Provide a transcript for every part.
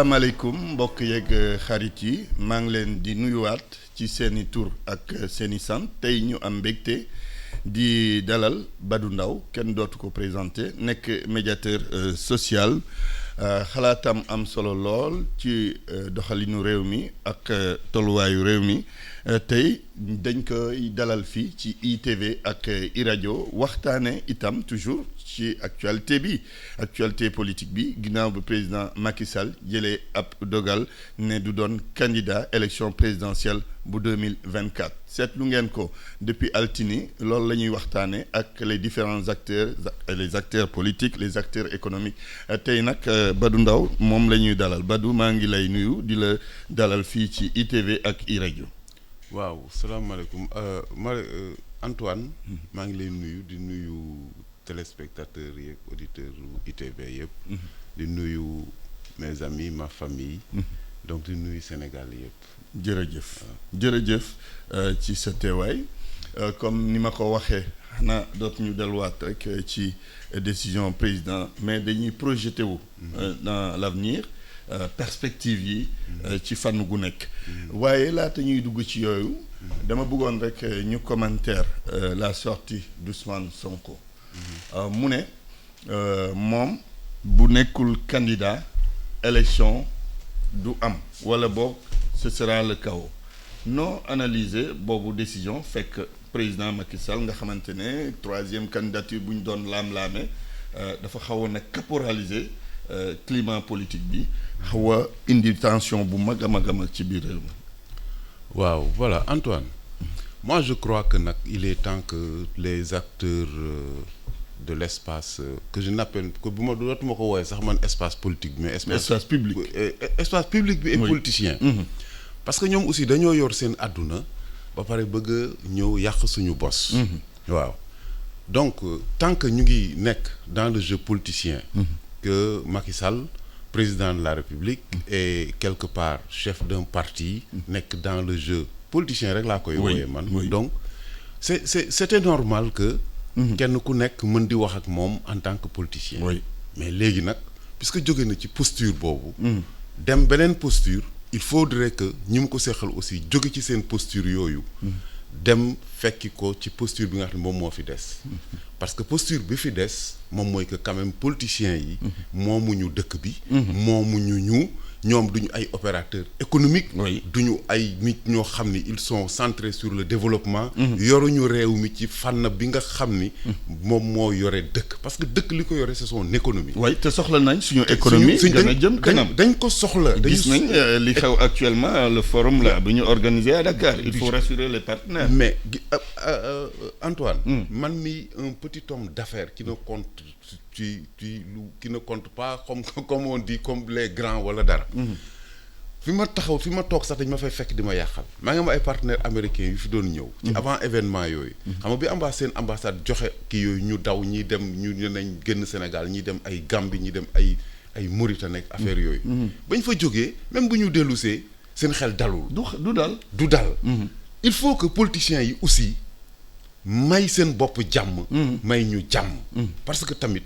salaamaaleykum mbokk yeeg xarit yi maa ngi leen di nuyuwaat ci seeni tur ak seeni sant tey ñu am mbégte di dalal Badou Ndao kenn dootu ko présenté nekk médiateur social xalaatam am solo lool ci doxalinu réew mi ak tolluwaayu réew mi tey dañ koy dalal fii ci ITV ak iRadio waxtaane itam toujours ci actualité politique bi ginnaaw bi président Macky Sall jëlee ab dogal ne du doon candidat élection présidentielle bu 2024 seetlu ngeen ko depuis altini loolu la ñuy waxtaane ak les différents acteurs les acteurs politiques les acteurs économiques tey nag Badou Ndao moom la ñuy dalal Badou maa ngi lay nuyu di la dalal fii ci ITV ak iRadio. waaw salaamaaleykum Antoine maa ngi lay nuyu di nuyu téléspectateurs yeeg auditeurs ITV yëpp di nuyu mes amis ma famille donc di nuyu Sénégal yëpp jërëjëf ci sa teewaay comme ni ma ko waxee xanaa dootuñu delluwaat rek ci décision président mais dañuy projeté wu dans l'avenir perspective yi ci fànn gu nekk waaye laata ñuy dugg ci yooyu dama bëggoon rek ñu commentaire la sortie d'Ousmane Sonko mu ne moom bu nekkul candidat élection du am wala boog ce sera le chaos non analysé boobu décision fekk président Macky Sall nga xamante ne troisième candidature bu ñu doon laam-laame dafa xawoon a caporaliser climat politique bi xaw a indi tension bu mag a mag ci biir réew mi. waaw voilà Antoine moi je crois que nag il est temps que les acteurs de l'espace que je n'appelle que bu ma dootuma ko wooye sax man espace politique mais espace public bi et politicien parce que ñoom aussi dañoo yor seen àdduna ba pare bëgg a ñëw yàq suñu bos waaw donc tant que ñu ngi nekk dans le jeu politicien que Macky Sall président de la République et quelque part chef d'un parti nekk dans le jeu politicien rek laa koy wooyee man donc c'était normal que kenn ku nekk mën di wax ak moom en tant que politicien mais léegi nag puisque jóge na ci posture boobu dem beneen posture il faudrait que ñi mu ko seqal aussi jóge ci seen posture yooyu dem fekki ko ci posture bi nga xam ne moom moo fi des parce que posture bi fi des moom mooy que quand même politiciens yi moomuñu dëkk bi moomuñu ñoom duñu ay opérateurs économiques duñu ay nit ñoo xam ni ils sont centrés sur le développement yoruñu réew mi ci fànn bi nga xam ni moom moo yore dëkk parce que dëkk li ko yore c'est son économie te soxla nañ suñu économie gën a jëm kanam dañ ko soxla gis nañ li xew actuellement le forum là bi ñu organisé à Dakar il faut rassurer les partenaires mais Antoine man mi un petit homme d'affaires qui ne compte qui ne compte pas comme on dit comme les grands wala dara fi ma toog sax dañ ma fay fekk di ma yàqal maa ngi am ay partenaires américains yu fi doon ñëw ci avant événement yooyu xam nga bi seen ambassade joxe kii yooyu ñu daw ñi dem ñu nañ génn Sénégal ñi dem ay Gambie ñi dem ay Mauritanie ak affaire yooyu bañ fa jógee même bu ñu dellusee seen xel dalul du dal il faut que politiciens yi aussi may seen bopp jàmm may ñu jàmm parce que tamit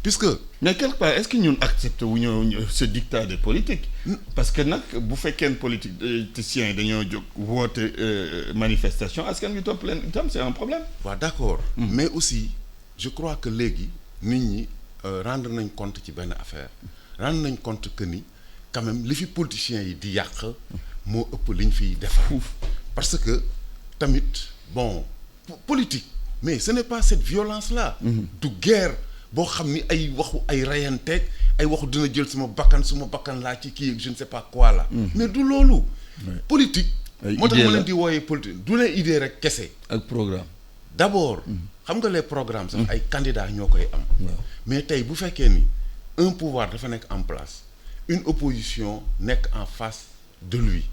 puisque mais quelque part est-ce que ñun accepté wu ñu ce dictat de politique parce que nag bu fekkeen politiciens yi dañoo jóg woote manifestation askan wi topp leen itam c'est un problème waaw d'accord mais aussi je crois que léegi nit ñi rendre nañ compte ci benn affaire rendre nañ compte que ni quand même li fi politiciens yi di yàq moo ëpp liñ fiy defar parce que tamit bon politique mais ce n'est pas cette violence-là du guerre boo xam ni ay waxu ay reyanteeg ay waxu dina jël suma bakkan laa ci kii je ne sais pas quoi là mais du loolu politique moo tax ma leen di wooyee politique du ne idée rek kese ak programme d'abord xam nga les programmes sax ay candidats ñoo koy am mais tey bu fekkee ni un pouvoir dafa nekk en place une opposition nekk en face de lui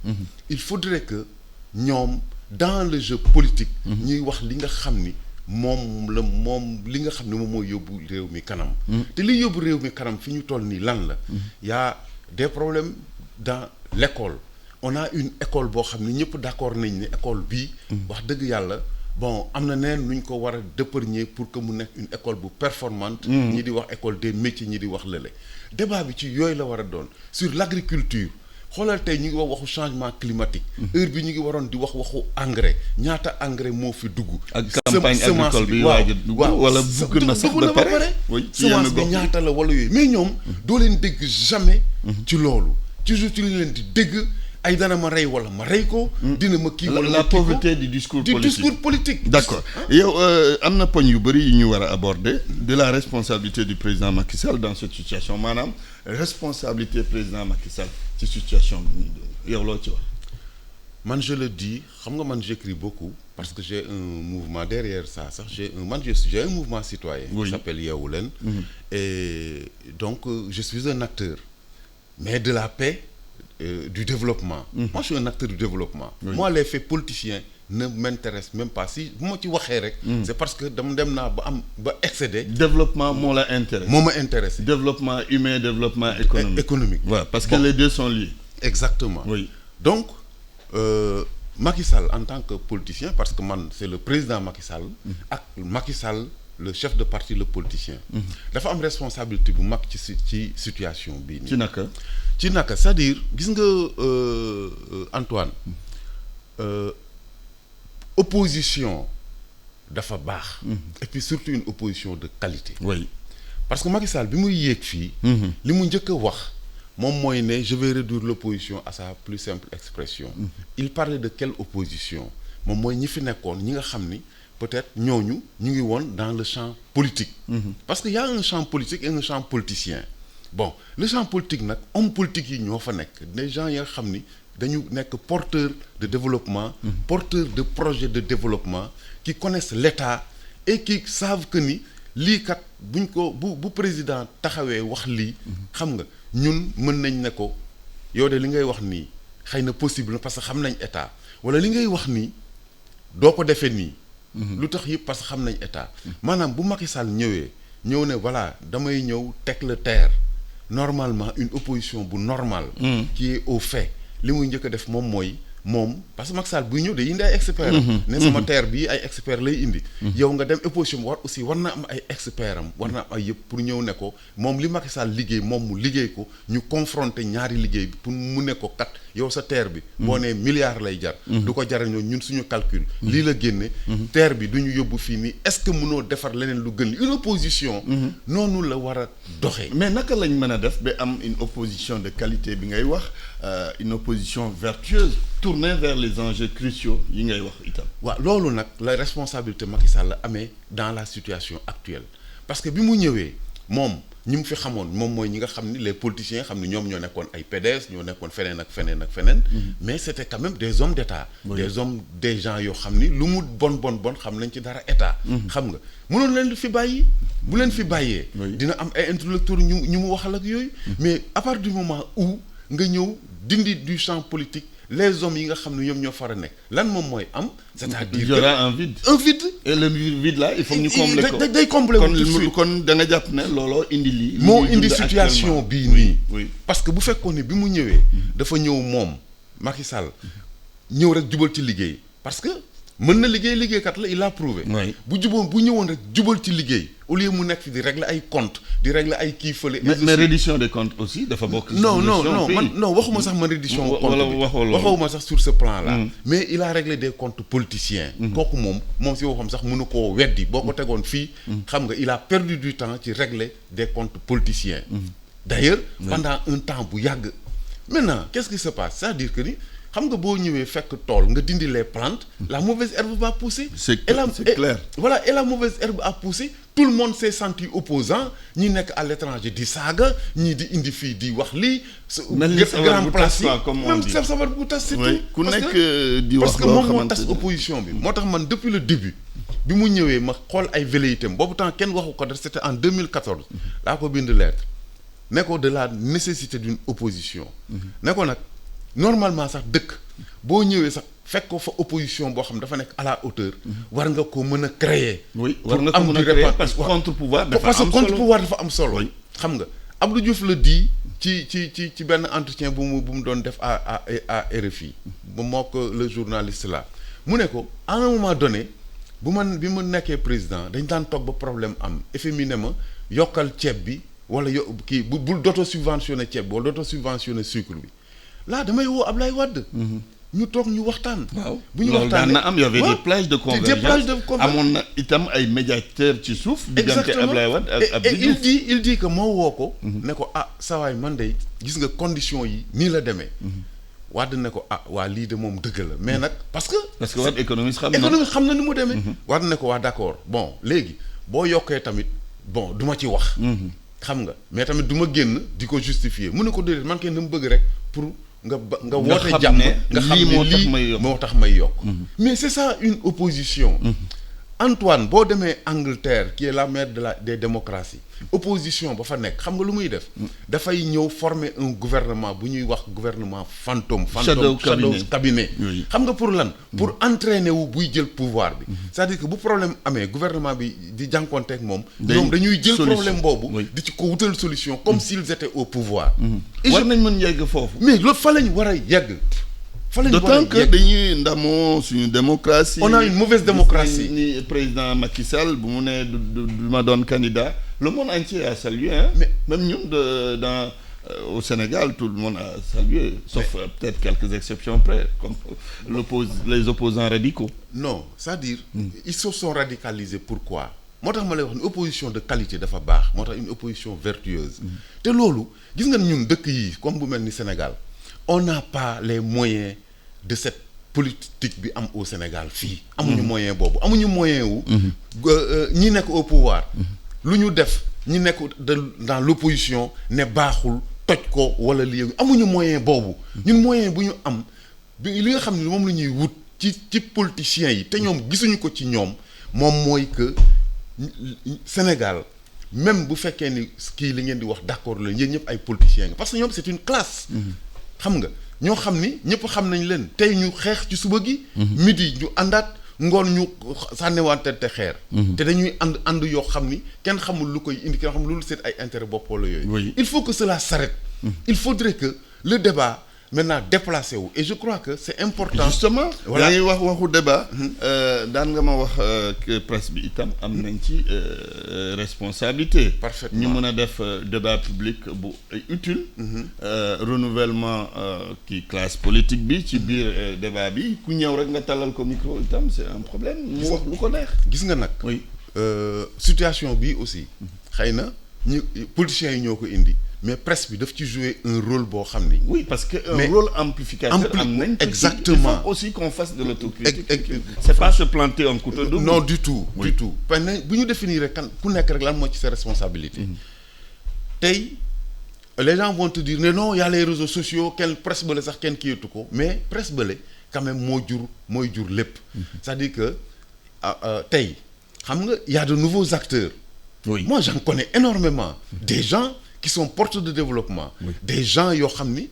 il faudrait que ñoom dans le jeu politique ñuy wax li nga xam ni moom li nga xam ne moom mooy yóbbu réew mi kanam te li yóbbu réew mi kanam fi ñu toll nii lan la y a des problèmes dans l'école on a une école boo xam ne ñëpp d'accord nañ ne école bii wax dëgg yàlla bon am na neen nu ñu ko war a dëppërñee pour que mu nekk une école bu performante. ñi di wax école des métiers ñi di wax lële. débat bi ci yooyu la war a doon sur l'agriculture xoolal tey ñu ngi wax waxu changement climatique. heure bi ñu ngi waroon di wax waxu engrais ñaata engrais moo fi dugg. ak campagne agricole bi waaj a dugg wala dugg na sax ba pare. semence bi ñaata la wala yooyu mais ñoom doo leen dégg jamais. ci loolu toujours ci li leen di dégg. ay dana ma rey wala ma rey ko. dina ma kii wala la pauvreté du discours politique. D'accord yow am na poñ yu bëri yu ñu war a aborder de la responsabilité du président Macky Sall dans cette situation maanaam responsabilité président Macky Sall ci situation bi yow loo ci wax. man je le dis xam nga man j'écris beaucoup parce que j'ai un mouvement derrière ça sax j'ai un mouvement citoyen. qui s'appelle Yeewu Leen. Et donc je suis un acteur mais de la paix. Du développement. Moi je suis un acteur du développement. Moi les faits politiciens ne m'intéressent même pas si bu ma ci waxee rek. c'est parce que dem naa ba excédé. développement moo la intéresse. moo ma intéressé. développement humain développement économique. Ouais, parce que les deux sont liés. Exactement. Oui. Donc Macky Sall en tant que politicien parce que man c'est le président Macky Sall. ak Macky Sall le chef de parti le politicien. dafa am responsabilité bu mag ci situation bii nii. ci naka c'est-à-dire gis nga Antoine opposition dafa baax. et puis surtout une opposition de qualité. Oui. parce que Macky Sall bi muy yéeg fii. li mu njëkk a wax moom mooy ne je vais réduire l'opposition à sa plus simple expression. il parlait de quelle opposition moom mooy ñi fi nekkoon ñi nga xam ni peut-être ñooñu ñu ngi woon dans le champ politique. parce que y a un champ politique et un champ politicien. bon le champ politique nag homme politique yi ñoo fa nekk des gens yi nga xam ni dañu nekk porteur de développement. porteur de projets de développement qui connaissent l'État et qui savent que ni lii kat buñ ko bu président taxawee wax lii. xam nga ñun mën nañ ne ko yow de li ngay wax nii xëy na possible na parce que xam nañ État wala li ngay wax nii doo ko defee nii. lu tax yëpp parce que xam nañ État. maanaam bu Macky Sall ñëw ne voilà damay ñëw teg le terre. Normalement une opposition bu normale. qui est au fait li muy njëkk a def moom parce que Macky Sall buy ñëw day indi ay experts am. ne sama terre bii ay experts lay indi. yow nga dem opposition bi war na am ay experts am war na am ay yëpp pour ñëw ne ko moom li Macky Sall liggéey moom mu liggéey ko ñu confronter ñaari liggéey bi pour mu ne ko kat yow sa terre bi. boo nee milliard lay jar. du ko jarañoo ñun suñu calcul. lii la génne. terre bi du ñu yóbbu fii nii est-ce que mënoo defar leneen lu gën une opposition. noonu la war a doxee. mais naka lañ mën a def ba am une opposition de qualité bi ngay wax une opposition vertueuse tournée vers les enjeux cruciaux yi ngay wax itam. waaw loolu nag la responsabilité Macky Sall la amee dans la situation actuelle parce que bi mu ñëwee moom. ñi mu fi xamoon moom mooy ñi nga xam ni les politiciens xam ni ñoom ñoo nekkoon ay PDS ñoo nekkoon feneen ak feneen. mais c'était quand même des hommes d'État. des gens yoo xam ni lu mu bon xam nañ ci dara État. xam nga mënoon leen fi bàyyi bu leen fi bàyyee. dina am ay interlocuteurs ñu mu waxal ak yooyu. mais à partir du moment où nga ñëw dindi du champ politique. les hommes yi nga xam ne ñoom ñoo fara nekk lan moom mooy am. c'est-à-dire il y aura un vide. et le vide là il faut ñu combler ko day combler tout de suite kon da nga jàpp ne looloo indi lii. moo indi situation bii nii. parce que bu fekkoon ne bi mu ñëwee. dafa ñëw moom Macky Sall ñëw rek jubal ci liggéey parce que mën na liggéeykat la il l'a prouvé. bu ñëwoon rek jubal ci liggéey au lieu mu nekk fi di régler ay comptes di régler ay kii fële. mais reddition des comptes aussi dafa bokk. non waxuma sax man reddition. waxuma sax sur ce plan là. mais il a réglé des comptes politiciens. kooku moom si waxam sax mënu koo weddi boo ko tegoon fii. xam nga il a perdu du temps ci régler des comptes politiciens. d'ailleurs pendant un temps bu yàgg. maintenant qu'est-ce qui se passe c'est-à-dire que ni. xam nga boo ñëwee fekk tool nga dindi les plantes la mauvaise herbe va pousser. c'est clair. Voilà et la mauvaise herbe a poussé tout le monde s'est senti opposant ñi nekk à l'étranger di saaga ñii di indi fii di wax lii. grand place yi même sabar bu tas c'est tout. ku nekk di wax parce que moom moo tas opposition bi. moo tax man depuis le début bi mu ñëwee ma xool ay velléités boobu temps kenn waxu ko def c'était en 2014. laa ko bind lettre ne ko de la nécessité d'une opposition. ne ko nag. normalement sax dëkk boo ñëwee sax fekk ko fa opposition boo xam dafa nekk à la hauteur. war nga ko mën a créer. oui war nga ko mën a créer parce que contre-pouvoir dafa am solo. xam nga Abdou Diouf la di ci benn entretien bu mu doon def à RFI ba moo ko le journaliste là mu ne ko à un moment donné bi ma nekkee président dañ daan toog ba problème am FMI ne ma yokkal ceeb bi wala kii bul dootoo subventionné ceeb bi wala dootoo subventionné sucre bi là damay woo Ablaye Wade. ñu toog ñu waxtaan. waaw bu ñu waxtaanee loolu daan na am y avait des plages de convergence amoon na itam ay médiateurs ci suuf. diggante Ablaye Wade ak Abdou Diouf il dit que moo woo ko. ne ko saa waay man de gis nga conditions yi nii la demee. Wade ne ko waa lii de moom dëgg la mais nag parce que Wade économiste xam na ni mu demee. Wade ne ko waa d'accord bon léegi boo yokkee tamit bon du ma ci wax. xam nga mais tamit du ma génn di ko justifier mu ne ko déedéet man kenn dama bëgg rek pour. nga woote jàmm nga xam ne lii moo tax may yokk mais c'est ça une opposition Antoine boo demee Angleterre qui est la mère des démocraties opposition ba fa nekk xam nga lu muy def dafay ñëw former un gouvernement bu ñuy wax gouvernement fantôme shadow cabinet xam nga pour lan pour entraîner wu buy jël pouvoir bi c'est-à-dire que bu problème amee gouvernement bi di jànkonteeg moom ñoom dañuy jël problème boobu di ci ko wutal solution comme s'ils étaient au pouvoir war nañ mën yegg foofu mais loolu fa lañ war a yegg d'autant que dañuy ndamoo suñu démocratie. on a une mauvaise démocratie. ni président Macky Sall bu mu ne du ma doon candidat le monde entier a salué hein. Mais même ñun au Sénégal tout le monde a salué sauf peut-être quelques exceptions près comme les opposants radicaux. non c'est-à-dire ils se sont radicalisés pourquoi moo tax ma lay wax une opposition de qualité dafa baax moo tax une opposition vertueuse te loolu gis nga ñun dëkk yi comme bu mel ni Sénégal on n'a pas les moyens de cette politique bi am au Sénégal fii amuñu moyen boobu amuñu moyen wu ñi nekk au pouvoir lu ñu def ñi nekk dans l'opposition ne baaxul toj ko wala lii amuñu moyen boobu ñun moyen bu ñu am li nga xam ne moom la ñuy wut ci politiciens yi te ñoom gisuñu ko ci ñoom moom mooy que Sénégal même bu fekkee ni kii li ngeen di wax d'accord la yéen ñëpp ay politiciens nga parce que ñoom c'est une classe xam nga ñoo xam ni ñëpp xam nañ leen tey ñu xeex ci suba gi midi ñu àndaat ngoon ñu sànniwante te xeer te dañuy ànd yoo xam ni kenn xamul lu koy indi kenn xamul lu seet ay intérêt bopp la yooyu il faut que cela s'arrête il faudrait que le débat maintenant déplacé wu et je crois que c'est important justement yaa ngi waxu débat daan nga ma wax que presse bi itam am nañ ci responsabilité parfaitement ñu mën a def débat public bu utile renouvellement kii classe politique bi ci biir débat bi ku ñëw rek nga talal ko micro itam c'est un problème mu wax lu ko neex gis nga nag situation bi aussi xëy na ñu politiciens yi ñoo ko indi mais presse bi daf ci jouer un rôle boo xam ni. oui parce que un rôle amplificateur am nañ. exactement il faut aussi qu'on fasse de l'autocritique. c'est pas se planter un couteau double. non du tout du tout. parce que bu ñu définir rek kan ku nekk rek lan moo ci sa responsabilité. tey les gens vont te dire ne non y a les réseaux sociaux kenn presse bële sax kenn kiyatu ko mais presse bële quand même mooy jur lépp. c'est-à-dire que tey xam nga y a de nouveaux acteurs. oui moi j'en connais énormément des gens qui sont porteurs de développement des gens yoo xam ni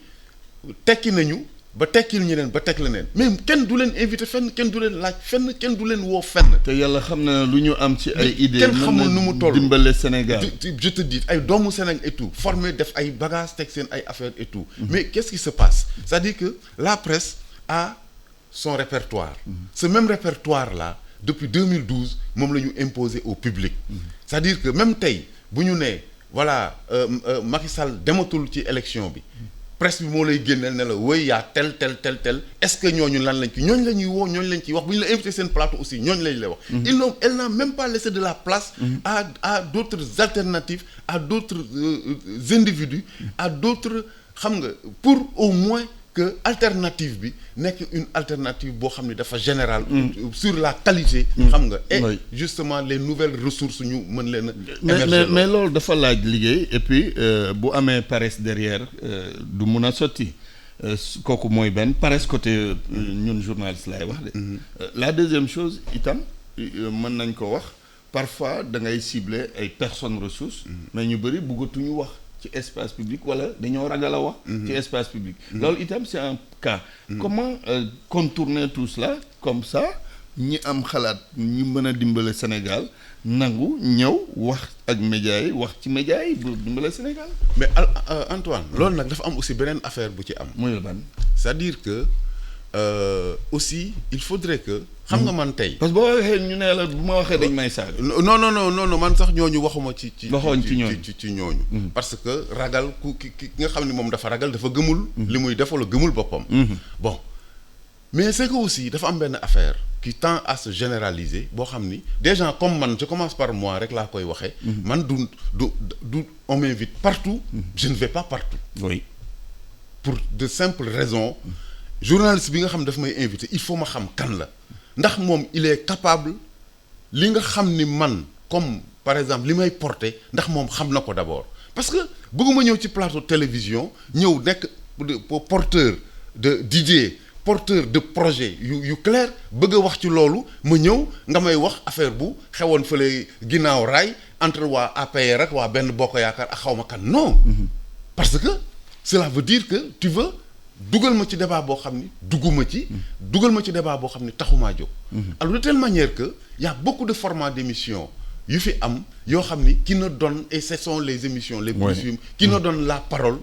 tekki nañu ba tekkil ñeneen ba tekk leneen mais kenn du leen invité fenn kenn du leen laaj fenn kenn du leen woo fenn te yàlla xam na lu ñu am ci ay idées kenn xamul nu mu toll dimbale Sénégal je te dis ay doomu Sénégal et tout formé def ay bagages teg seen ay affaires et tout mais qu'est-ce qui se passe c'est-à-dire que la presse a son répertoire ce même répertoire là depuis 2012 moom la ñu imposé au public c'est-à-dire que même tey bu ñu nee voilà Macky Sall dematul ci élection bi presse bi moo lay génneel ne la wéy yaa tel est-ce que ñooñu lan lañ ci ñooñu la ñuy woo ñooñu lañ ciy wax bu ñu la invité seen plateau aussi ñooñu lañ lay wax elle n'a même pas laissé de la place à d'autres alternatives à d'autres individus à d'autres xam nga pour au moins que alternative bi nekk une alternative boo xam ne dafa générale sur la qualité xam nga et justement les nouvelles ressources ñu mën leen a mais loolu dafa laaj liggéey et puis bu amee paresse derrière du mun a sotti kooku mooy benn paresse côté ñun journaliste laay wax de la deuxième chose itam mën nañ ko wax parfois da ngay cibler ay personnes ressources mais ñu bëri bëggatuñu wax ci espace public wala dañoo ragal a wax ci espace public loolu itam c'est un cas comment contourner tout cela comme ça ñi am xalaat ñi mën a dimbale Sénégal nangu ñëw wax ak médias yi wax ci médias yi bu dimbale Sénégal mais Antoine loolu nag dafa am aussi beneen affaire bu ci am muy la ban c'est-à-dire que aussi il faudrait que. xam nga man tey. parce que boo waxee ñu ne la bu ma waxee dañ may saaga. non man sax ñooñu waxuma ci. waxoon ci ñooñu ci ñooñu. parce que ragal ki nga xam ne moom dafa ragal dafa gëmul. li muy def wala gëmul boppam. bon mais c'est que aussi dafa am benn affaire qui tend à se généraliser boo xam ni des gens comme man je commence par moi rek laa koy waxee. man du on m'invite partout. je ne vais pas partout. oui. pour de simples raisons. journaliste bi nga xam daf may invité il faut ma xam kan la. ndax moom il est capable li nga xam ni man comme par exemple li may porter ndax moom xam na ko d'abord parce que bëgguma ñëw ci plateau télévision ñëw nekk porteur d'idées porteur de projet yu clair bëgg a wax ci loolu ma ñëw nga may wax affaire bu xewoon fële ginnaaw raay entre waa APR ak waa benn bokk yaakaar ak xaw ma kan non. parce que cela veut dire que tu veux. dugal ma ci débat boo xam ni dugguma ci. dugal ma ci débat boo xam ni taxumaa jóg. alors de telle manière que y a beaucoup de formats d'émissions yu fi am yoo xam ni qui ne donnent et ce sont les émissions les plus qui ne donnent la parole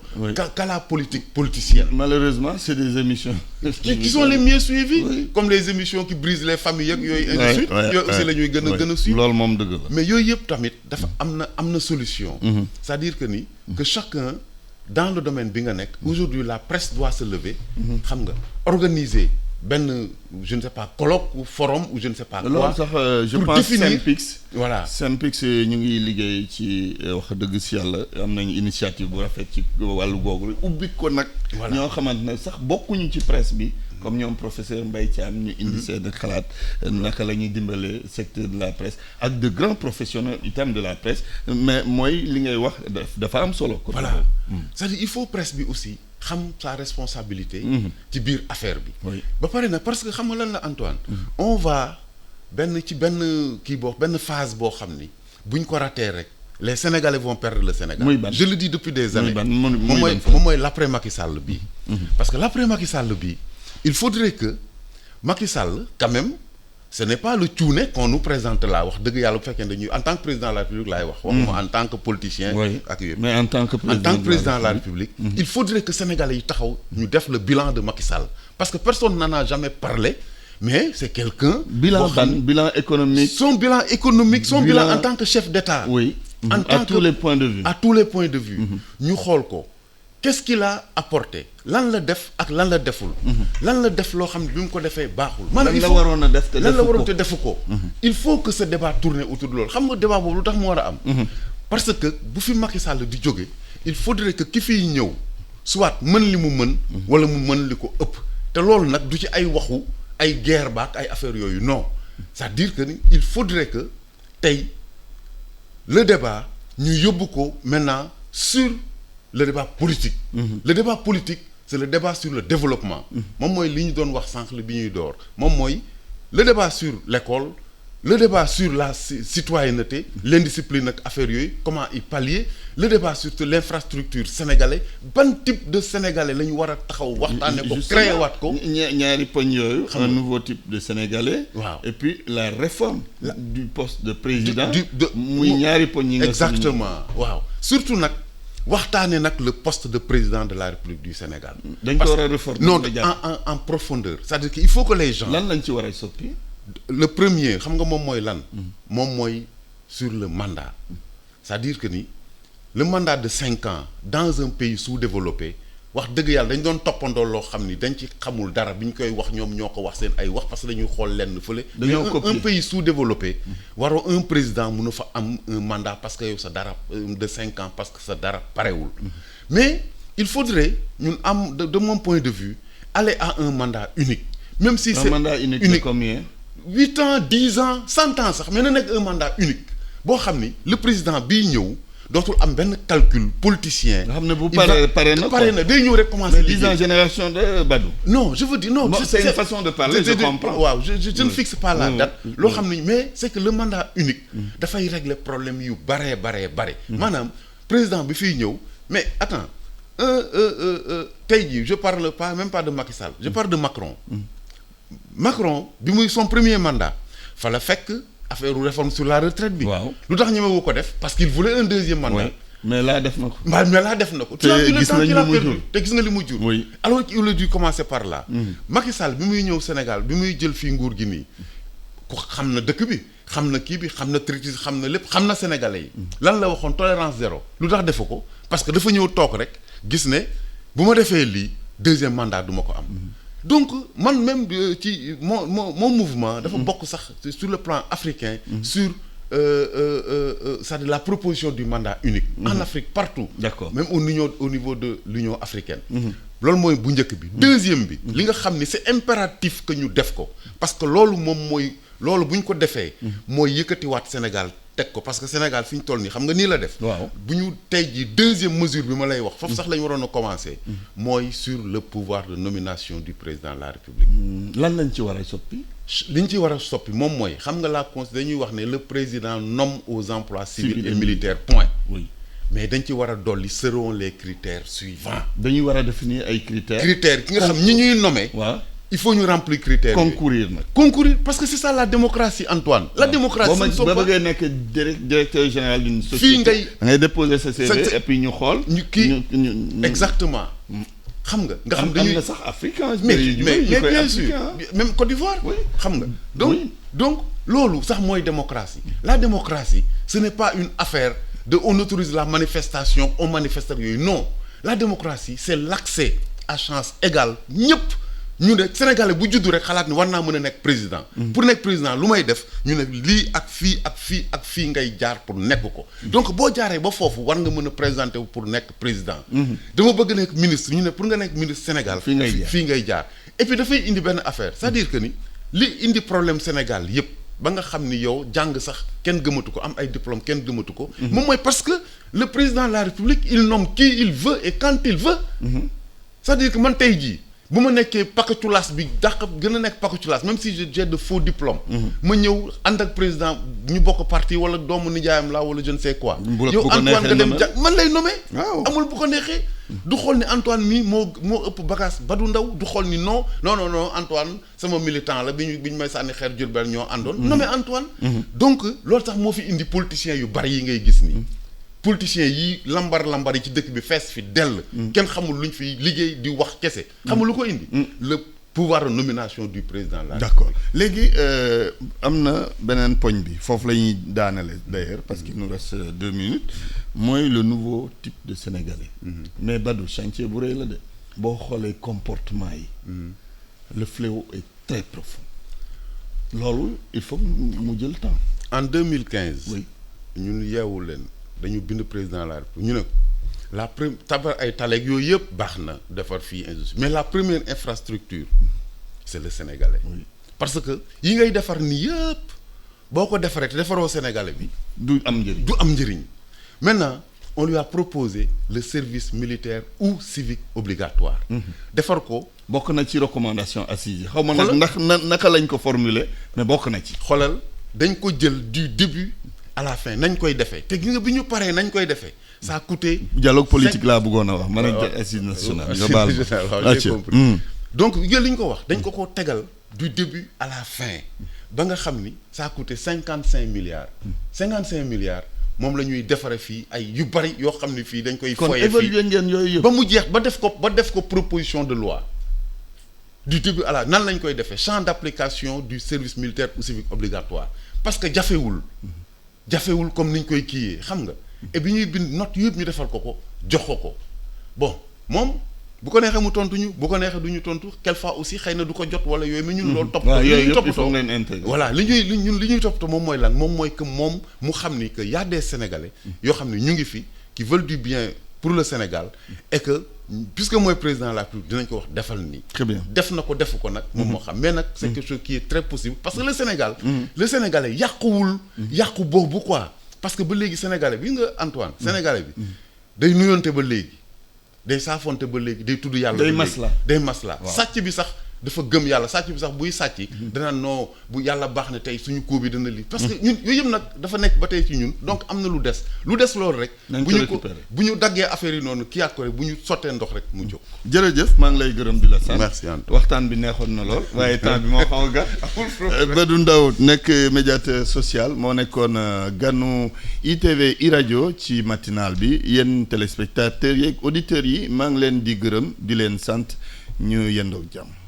qu'à la politique politicienne. Malheureusement c'est des émissions qui sont les mieux suivies comme les émissions qui brisent les familles ak yooyu ainsi de suite yooyu aussi la ñuy gën a suivre loolu moom dëgg la mais yooyu yëpp tamit dafa am na solution. c'est-à-dire que ni que chacun dans le domaine bi nga nekk aujourd'hui la presse doit se lever xam nga organiser benn je ne sais pas colloque ou forum ou je ne sais pas quoi loolu sax je pense Synpics voilà Synpics ñu ngi liggéey ci wax dëgg si yàlla am nañu initiative bu rafet ci wàllu googu ubbi ko nag ñoo xamante ne sax bokkuñu ci presse bi comme ñoom professeur Mbaye Thiam ñu indi seen xalaat naka la ñuy dimbalee secteur de la presse ak de grands professionnels itam de la presse mais mooy li ngay wax dafa am solo. voilà c'est-à-dire il faut presse bi aussi xam sa responsabilité. ci biir affaire bi. ba pare nag parce que xam nga lan la Antoine. on va benn kii boo benn phase boo xam ni buñ ko raté rek. les Sénégalais vont perdre le Sénégal. je le dis depuis des années. moom mooy l'après Macky Sall bii. parce que l'après Macky Sall bii. il faudrait que Macky Sall quand même ce n'est pas le cuune qu'on nous présente là wax dëgg yàlla bu fekkee dañuy en tant que président de la République laay wax. waxuma en tant que politicien. ak yooyu mais en tant que président de la République. il faudrait que Sénégalais yi taxaw ñu def le bilan de Macky Sall parce que personne n'en a jamais parlé mais c'est quelqu'un. bilan économique. son bilan en tant que chef d'État. oui à tous les points de vue. ñu xool ko. qu'est-ce qu'il a apporté lan la def ak lan la deful. lan la def loo xam ne bi mu ko defee baaxul. lan la waroon a def te defu ko. il faut que ce débat tourne autour de loolu xam nga débat boobu lu tax mu war a am. parce que bu fi Macky Sall di jóge il faudrait que ki fiy ñëw soit mën li mu mën. wala mu mën li ko ëpp. te loolu nag du ci ay waxu ay guerre baak ay affaires yooyu non c'est-à-dire que ni il faudrait que tey le débat ñu yóbbu ko maintenant sur. le débat politique. le débat politique c'est le débat sur le développement. moom mooy li ñu doon wax sànq bi ñuy door moom mooy le débat sur l'école le débat sur la citoyenneté l'indiscipline ak affaire yooyu comment y pallier le débat sur l'infrastructure sénégalais ban type de sénégalais la ñu war a taxaw waxtaane ko créé waat ko ñaari poñ yooyu un nouveau type de sénégalais. waaw et puis la réforme du poste de président muy ñaari poñ yi nga exactement waaw surtout nag waxtaane nag le poste de président de la République du Sénégal. dañ ko war a réformer non en profondeur. c'est-à-dire que il faut que les gens. lan lañ ci war a soppi. le premier xam nga moom mooy lan. moom mooy sur le mandat. c'est-à-dire que ni le mandat de 5 ans dans un pays sous-développé wax dëgg yàlla dañ doon toppandoo loo xam ni dañ ci xamul dara bi ñu koy wax ñoom ñoo ko wax seen ay wax parce que dañuy xool lenn fële. un pays sous-développé. waroo un président mun a fa am un mandat parce que yow sa dara de 5 ans parce que sa dara parewul. mais il faudrait ñun am de mon point de vue aller à un mandat unique. même si c'est un mandat unique de combien? 8 ans 10 ans 100 ans sax mais na nekk un mandat unique boo xam ni le président bii ñëw. dootul am benn calcul politicien. nga xam ne bu pare na day ñëw rek commencer liggéey. 10 ans génération de Badou. non je veux dire non. c'est une façon de parler je comprends. waaw je ne fixe pas la date. loo xam ne mais c'est que le mandat unique. dafay régler problème yu bare. maanaam président bi fiy ñëw mais attends tey jii je parle pas même pas de Macky Sall. je parle de Macron. Macron bi muy son premier mandat fa la fekk. affaire réforme sur la retraite bi. waaw lu tax ñemewu ko def parce qu'il voulait un deuxième mandat. mais là def na ko. mais là def na ko. te gis nañ li mu jur te gis nga li mu jur. oui alors qu'il aurait dû commencer par là. Macky Sall bi muy ñëw Sénégal bi muy jël fii nguur gi nii ku xam na dëkk bi xam na kii bi xam na traités xam na lépp xam na sénégalais yi. lan la waxoon tolérance zéro. lu tax defu ko parce que dafa ñëw toog rek gis ne bu ma defee lii deuxième mandat du ma ko am. donc man même ci mon mouvement dafa bokk sax sur le plan africain. sur c'est-à-dire la proposition du mandat unique. En Afrique partout. D'accord. Même au niveau de l'Union africaine. loolu mooy bu njëkk bi. deuxième bi. li nga xam ni c'est impératif que ñu def ko. parce que loolu moom mooy loolu bu ñu ko defee. mooy yëkkatiwaat Sénégal teg ko parce que Sénégal fi ñu toll nii xam nga nii la def. waaw bu ñu tey jii deuxième mesure bi ma lay wax. foofu sax la ñu waroon a commencer. mooy sur le pouvoir de nomination du président de la République. lan lañ ci war a soppi. li ñu ci war a soppi moom mooy xam nga la dañuy wax ne le président nomme aux emplois civils et militaires point. oui mais dañ ci war a dolli selon les critères suivants. dañuy war a définir ay critères. critères ki nga xam ñi ñuy nommer. waaw il faut ñu remplir critères. concourir nag. concourir parce que c'est ça la démocratie Antoine. la démocratie ba bëggee nekk directeur général d'une société. fii ngay da ngay déposer sa CV et puis ñu xool. ñu kii exactement. xam nga xam dañuy am na sax africain. mais bien sûr même Côte d'Ivoire. xam nga donc loolu sax mooy démocratie. la démocratie ce n'est pas une affaire de on autorise la manifestation on manifeste ak yooyu non la démocratie c'est l'accès à chance égale ñëpp ñu ne Sénégalais bu juddu rek xalaat ni war naa mën a nekk président. pour nekk président lu may def ñu ne lii ak fii ak fii ak fii ngay jaar pour nekk ko. donc boo jaaree ba foofu war nga mën a présenter pour nekk président. dama bëgg nekk ministre ñu ne pour nga nekk ministre Sénégal. fii ngay jaar et puis dafay indi benn affaire c'est-à-dire que ni li indi problème Sénégal yépp ba nga xam ni yow jàng sax kenn gëmatu ko am ay diplôme kenn gëmatu ko. moom mooy parce que le président de la République il nomme qui il veut et quand il veut. c'est-à-dire que man tey jii. bu ma nekkee pakatulaas bi dàq gën a nekk pakatulaas même si j'ai de faux diplômes. ma ñëw ànd ak président ñu bokk parti wala doomu nijaayam la wala je ne sais quoi. yow Antoine nga dem man lay nommé. amul bu ko neexee. du xool ni Antoine mii moo ëpp bagage Badou Ndaw du xool ni non Antoine sama militant la bi ñu may sànni xeer Diourbel ñoo àndoon. nommé Antoine. donc loolu tax moo fi indi politiciens yu bari yi ngay gis nii. politiciens yi lambar yi ci dëkk bi fees fi dell. kenn xamul luñ fi liggéey di wax kese. xamul lu ko indi. le pouvoir de nomination du président la. d'accord léegi am na beneen poñ bi foofu la ñuy daanale d'ailleurs parce qu'il nous reste 2 minutes mooy le nouveau type de Sénégalais. mais Badou chantier bu rëy la de boo xoolee comportement yi. le fléau est très profond. loolu il faut mu jël temps. en 2015. oui ñun yeewu leen. dañu bind président de la République ñu ne la première tabax ay taleeg yooyu yëpp baax na defar fii industrie mais la première infrastructure c'est le Sénégalais. Oui. parce que yi ngay defar nii yëpp boo ko defaree te defaroo Sénégalais bi. du am njëriñ. maintenant on lui a proposé le service militaire ou civique obligatoire. defar ko. bokk na ci recommandation assises yi xaw ma nag naka lañ ko formuler mais bokk na ci. xoolal dañ ko jël du début. à la fin nañ koy defee te gis nga bi ñu paree nañ koy defee ça a coûté. dialogue politique laa bëggoon a wax. man ak assise nationale nga baal ma j'ai compris. donc yooyu li ñu ko wax dañ ko tegal du début à la fin ba nga xam ni ça a coûté 55 milliards. 55 milliards moom la ñuy defaree fii ay yu bari yoo xam ni fii dañ koy. foyee fii kon évaluer ngeen yooyu yëpp. ba mu jeex ba def ko proposition de loi du début à la nan lañ koy defee champ d'application du service militaire ou civique obligatoire parce que jafewul comme niñ koy kiiyee xam nga et bi ñuy bind note yëpp ñu defal ko jox ko bon moom bu ko neexee mu tontu ñu bu ko neexee du ñu tontu quelquefois aussi xëy na du ko jot wala yooyu mais ñun loolu toppatoo li ñuy toppatoo voilà li ñuy toppatoo moom mooy lan moom mooy que moom mu xam ni que y a des Sénégalais yoo xam ne ñu ngi fi qui veulent du bien pour le Sénégal et que puisque mooy président de la République dinañ ko wax defal nii. très bien def na ko defu ko nag. moom moo xam mais nag c'est quelque chose qui est très possible parce que le Sénégal. le Sénégalais yàqu boobu quoi. parce que ba léegi Sénégalais bi nga Antoine. Sénégalais bi day nuyonte ba léegi day saafonte ba léegi day tudd yàlla. day masla day masla sàcc bi sax dafa gëm yàlla sàcc bi sax buy sàcc dana non bu yàlla baax na tey suñu koo bi dana lii parce que ñun yooyu yëpp nag dafa nekk ba tey ci ñun donc am na lu des loolu rek bu ñu daggee affaire yi noonu kiyaat ko rek bu ñu sottee ndox rek mu jóg. jërëjëf maa ngi lay gërëm di la sant. merci Antoine waxtaan bi neexoon na lool waaye temps bi moo xaw a gàtt. Badou Ndao nekk médiateur social moo nekkoon ganu ITV iRadio ci matinal bi yéen téléspectateurs yeeg auditeurs yi maa ngi leen di gërëm di leen sant ñu yendoog jàmm.